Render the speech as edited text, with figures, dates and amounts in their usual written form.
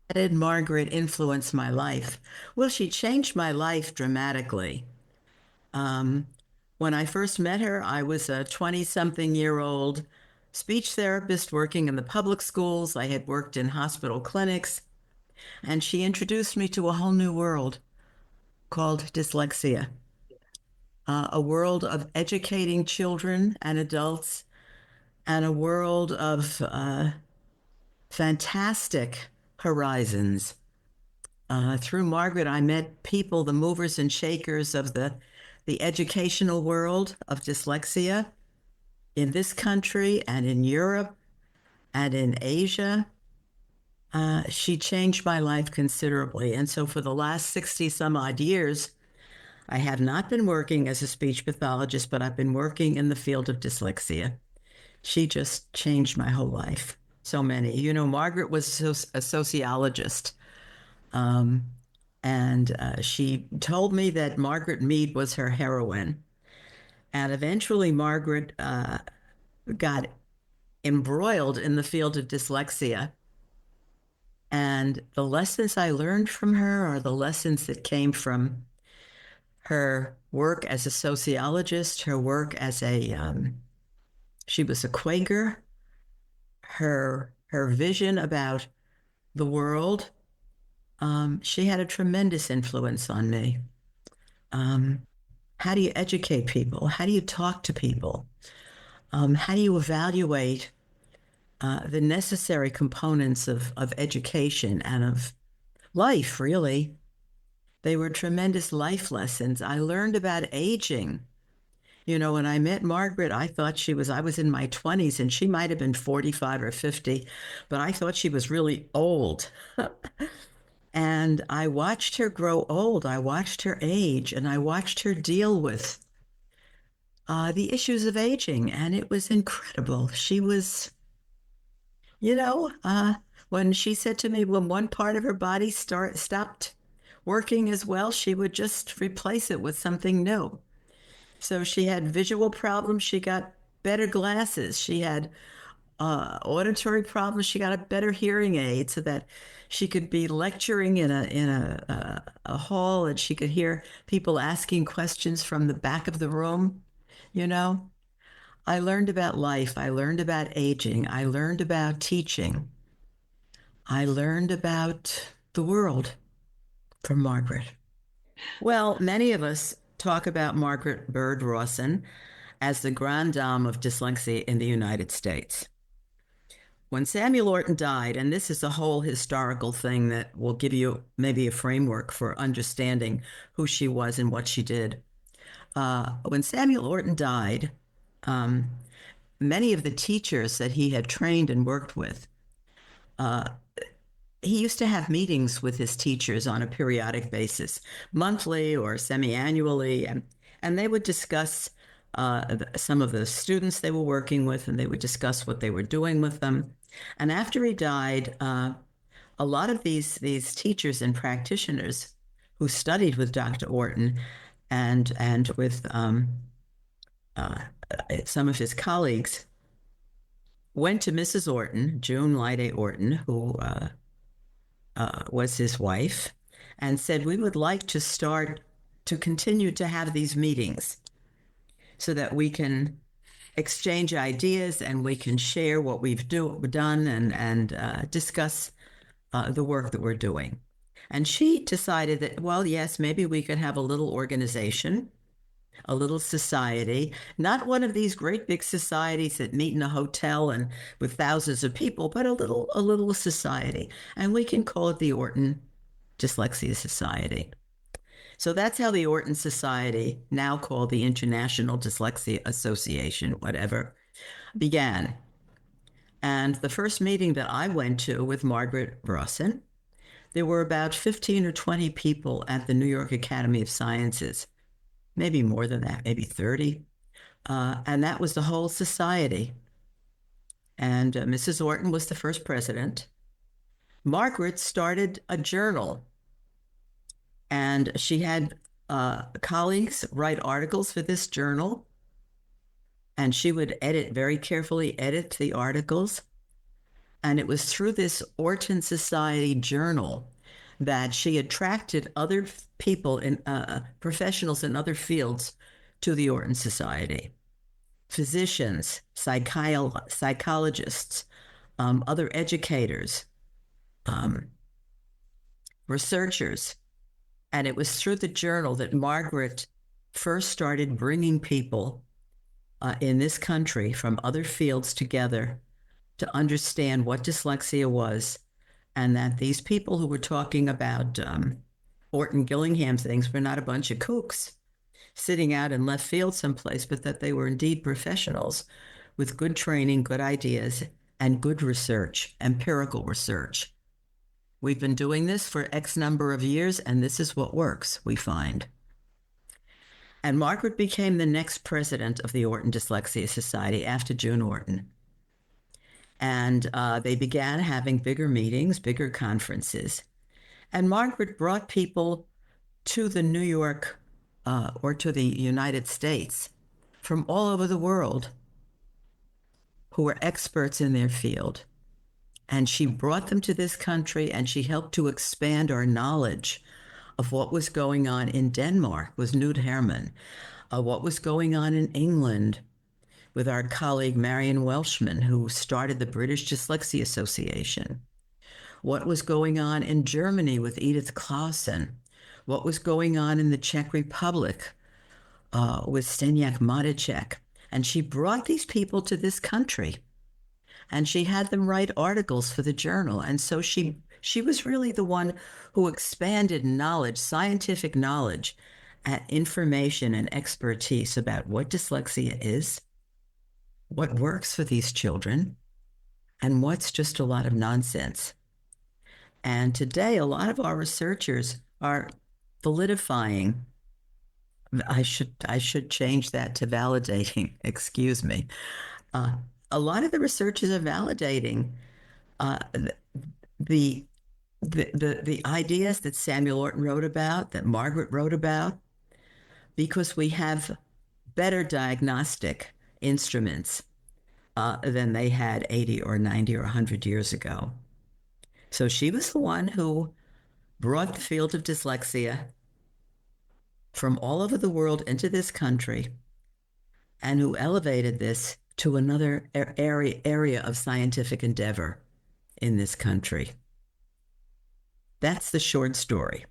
How did Margaret influence my life? Well, she changed my life dramatically. Um, when I first met her, I was a 20-something-year-old speech therapist working in the public schools. I had worked in hospital clinics, and she introduced me to a whole new world called dyslexia, a world of educating children and adults, and a world of fantastic horizons. Through Margaret, I met people, the movers and shakers of the educational world of dyslexia in this country and in Europe and in Asia. She changed my life considerably. And so for the last 60 some odd years, I have not been working as a speech pathologist, but I've been working in the field of dyslexia. She just changed my whole life. So many. You know, Margaret was a sociologist. Um, and she told me that Margaret Mead was her heroine. And eventually, Margaret got embroiled in the field of dyslexia. And the lessons I learned from her are the lessons that came from her work as a sociologist, her work as she was a Quaker, her vision about the world. She had a tremendous influence on me. Um, how do you educate people? How do you talk to people? How do you evaluate the necessary components of education and of life, really? They were tremendous life lessons. I learned about aging. You know, when I met Margaret, I was in my 20s and she might have been 45 or 50, but I thought she was really old. And I watched her grow old. I watched her age and I watched her deal with the issues of aging. And it was incredible. She was, you know, when she said to me, when one part of her body stopped working as well, she would just replace it with something new. So she had visual problems. She got better glasses. She had auditory problems. She got a better hearing aid so that she could be lecturing in a hall and she could hear people asking questions from the back of the room. You know, I learned about life. I learned about aging. I learned about teaching. I learned about the world from Margaret. Well, many of us talk about Margaret Byrd Rawson as the grande dame of dyslexia in the United States. When Samuel Orton died, and this is a whole historical thing that will give you maybe a framework for understanding who she was and what she did. When Samuel Orton died, um, many of the teachers that he had trained and worked with, uh, he used to have meetings with his teachers on a periodic basis, monthly or semi-annually, and they would discuss some of the students they were working with, and they would discuss what they were doing with them. And after he died, a lot of these teachers and practitioners who studied with Dr. Orton and with uh, some of his colleagues went to Mrs. Orton, June Lyday Orton, who was his wife, and said, we would like to continue to have these meetings so that we can exchange ideas and we can share what we've done and discuss the work that we're doing. And she decided that, well, yes, maybe we could have a little organization, a little society, not one of these great big societies that meet in a hotel and with thousands of people, but a little society. And we can call it the Orton Dyslexia Society. So that's how the Orton Society, now called the International Dyslexia Association, whatever, began. And the first meeting that I went to with Margaret Rawson, there were about 15 or 20 people at the New York Academy of Sciences, maybe more than that, maybe 30. And that was the whole society. And Mrs. Orton was the first president. Margaret started a journal, and she had colleagues write articles for this journal, and she would very carefully edit the articles. And it was through this Orton Society journal that she attracted other people in professionals in other fields to the Orton Society, physicians, psychologists, other educators, um, researchers. And it was through the journal that Margaret first started bringing people in this country from other fields together to understand what dyslexia was, and that these people who were talking about Orton Gillingham things were not a bunch of kooks sitting out in left field someplace, but that they were indeed professionals with good training, good ideas, and good research, empirical research. We've been doing this for X number of years, and this is what works, we find. And Margaret became the next president of the Orton Dyslexia Society after June Orton. And they began having bigger meetings, bigger conferences. And Margaret brought people to the New York or to the United States from all over the world who were experts in their field. And she brought them to this country, and she helped to expand our knowledge of what was going on in Denmark with Knud Herman, what was going on in England with our colleague Marion Welshman, who started the British Dyslexia Association, what was going on in Germany with Edith Clausen, what was going on in the Czech Republic with Stenjak Madicek. And she brought these people to this country, and she had them write articles for the journal. And so she was really the one who expanded knowledge, scientific knowledge, and information and expertise about what dyslexia is, what works for these children, and what's just a lot of nonsense. And today, a lot of our researchers are validifying. I should change that to validating. Excuse me. A lot of the researchers are validating the ideas that Samuel Orton wrote about, that Margaret wrote about, because we have better diagnostic instruments than they had 80 or 90 or 100 years ago. So she was the one who brought the field of dyslexia from all over the world into this country, and who elevated this to another area of scientific endeavor in this country. That's the short story.